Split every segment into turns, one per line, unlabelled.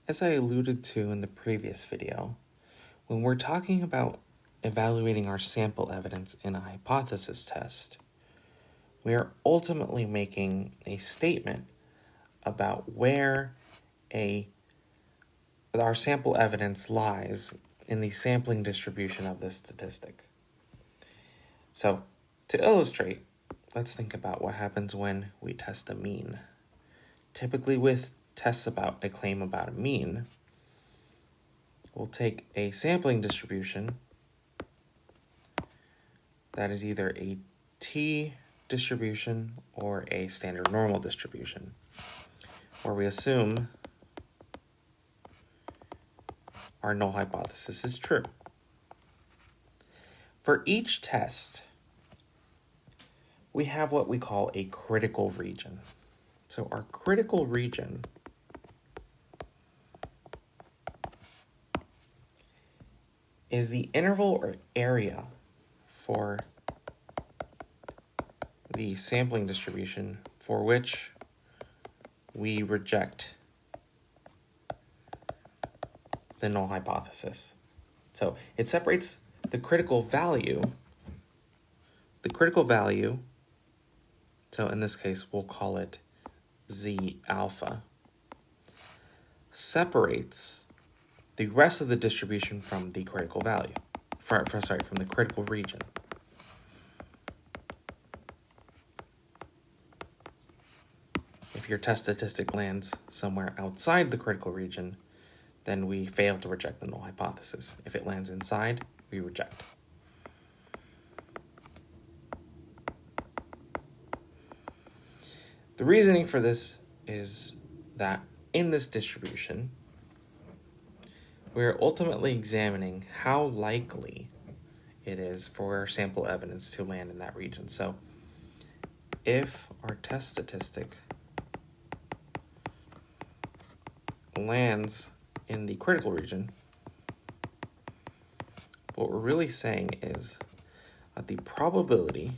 As I alluded to in the previous video, when we're talking about evaluating our sample evidence in a hypothesis test, we are ultimately making a statement about where our sample evidence lies in the sampling distribution of this statistic. So, to illustrate, let's think about what happens when we test a mean. Typically with tests about a claim about a mean, we'll take a sampling distribution that is either a t distribution or a standard normal distribution, where we assume our null hypothesis is true. For each test, we have what we call a critical region. So our critical region is the interval or area for the sampling distribution for which we reject the null hypothesis. So it separates the critical value, so in this case we'll call it Z alpha, separates the rest of the distribution from the critical value, from the critical region. If your test statistic lands somewhere outside the critical region, then we fail to reject the null hypothesis. If it lands inside, we reject. The reasoning for this is that in this distribution, we are ultimately examining how likely it is for our sample evidence to land in that region. So if our test statistic lands in the critical region, what we're really saying is that the probability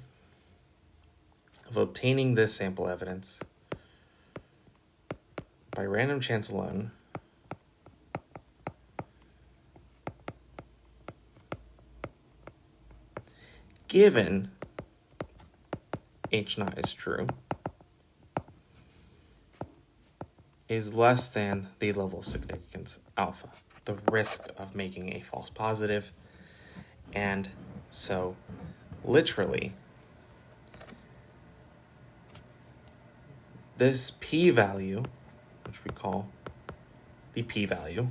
of obtaining this sample evidence by random chance alone given H0 is true is less than the level of significance alpha, the risk of making a false positive. And so literally, this p-value, which we call the p-value,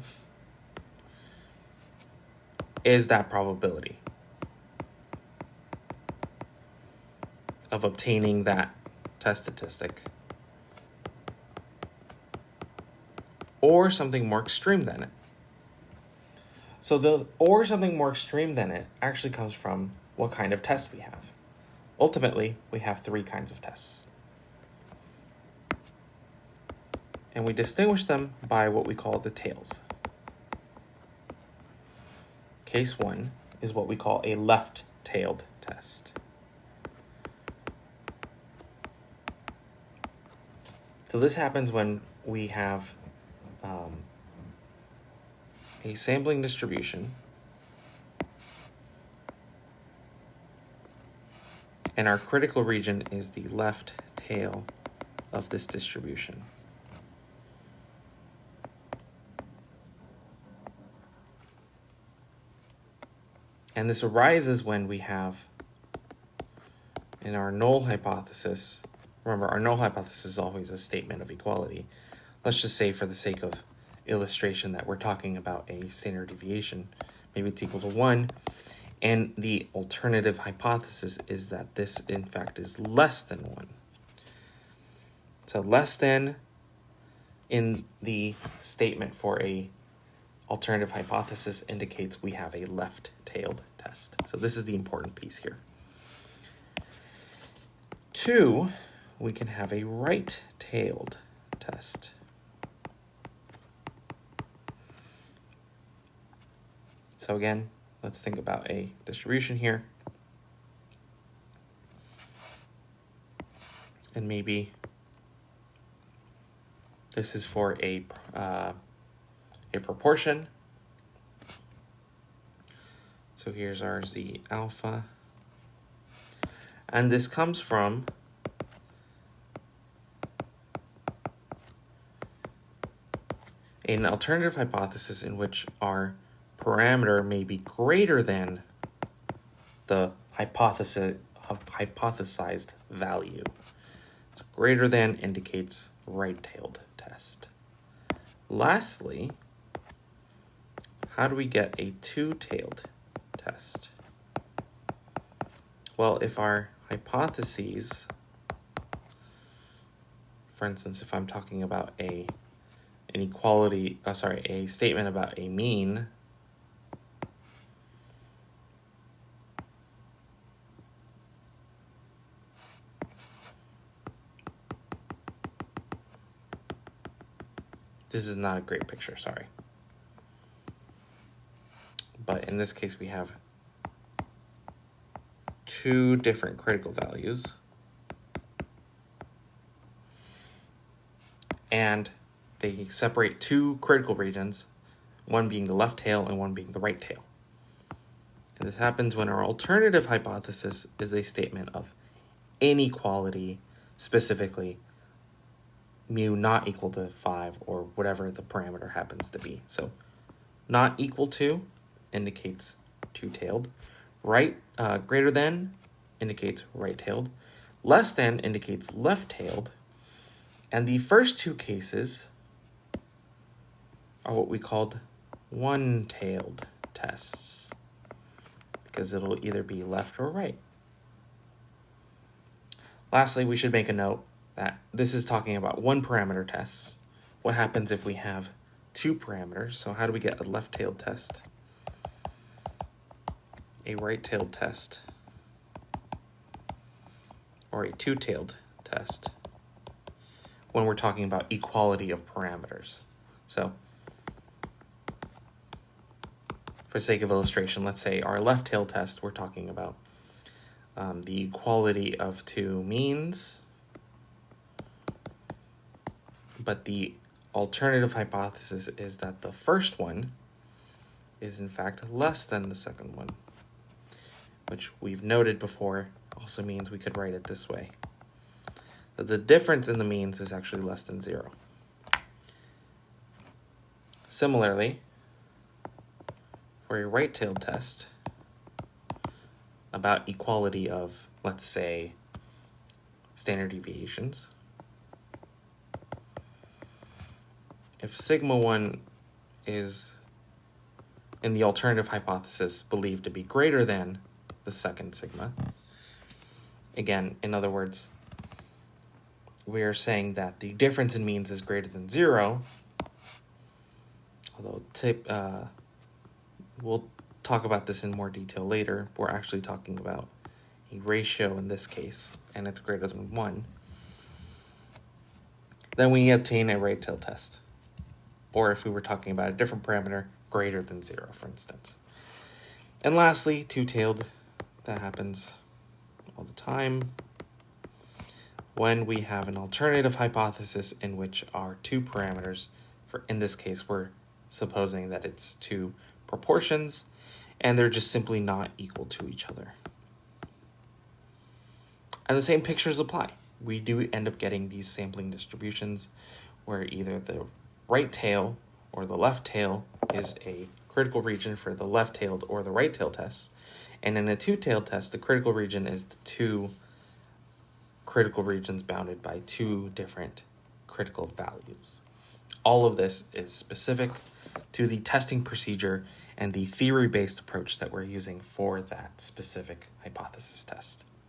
is that probability of obtaining that test statistic, or something more extreme than it. So the or something more extreme than it actually comes from what kind of test we have. Ultimately, we have three kinds of tests. And we distinguish them by what we call the tails. Case 1 is what we call a left-tailed test. So this happens when we have a sampling distribution and our critical region is the left tail of this distribution. And this arises when we have, in our null hypothesis, remember our null hypothesis is always a statement of equality. Let's just say for the sake of illustration that we're talking about a standard deviation, maybe it's equal to 1, and the alternative hypothesis is that this in fact is less than 1. So less than in the statement for a alternative hypothesis indicates we have a left-tailed test. So this is the important piece here. 2, we can have a right-tailed test. So again, let's think about a distribution here. And maybe this is for a a proportion. So here's our Z alpha. And this comes from an alternative hypothesis in which our parameter may be greater than the hypothesized value. So greater than indicates right-tailed test. Lastly, how do we get a two-tailed test? Well, if our hypotheses, for instance, if I'm talking about a statement about a mean, this is not a great picture, sorry. But in this case, we have two different critical values. And they separate two critical regions, one being the left tail and one being the right tail. And this happens when our alternative hypothesis is a statement of inequality, specifically mu not equal to 5 or whatever the parameter happens to be. So not equal to indicates two-tailed. Greater than indicates right-tailed. Less than indicates left-tailed. And the first two cases are what we called one-tailed tests, because it'll either be left or right. Lastly, we should make a note that this is talking about one parameter tests. What happens if we have two parameters? So how do we get a left-tailed test, a right-tailed test, or a two-tailed test when we're talking about equality of parameters? So for sake of illustration, let's say our left-tailed test, we're talking about the equality of two means, but the alternative hypothesis is that the first one is in fact less than the second one, which we've noted before also means we could write it this way. That the difference in the means is actually less than 0. Similarly, for a right-tailed test about equality of, let's say, standard deviations, if sigma 1 is in the alternative hypothesis believed to be greater than the second sigma, again, in other words, we are saying that the difference in means is greater than 0, although we'll talk about this in more detail later. We're actually talking about a ratio in this case, and it's greater than 1. Then we obtain a right-tailed test. Or if we were talking about a different parameter, greater than 0, for instance. And lastly, two-tailed, that happens all the time when we have an alternative hypothesis in which our two parameters, in this case, we're supposing that it's two proportions, and they're just simply not equal to each other. And the same pictures apply. We do end up getting these sampling distributions where either the right tail or the left tail is a critical region for the left-tailed or the right-tailed tests. And in a two-tailed test, the critical region is the two critical regions bounded by two different critical values. All of this is specific to the testing procedure and the theory-based approach that we're using for that specific hypothesis test.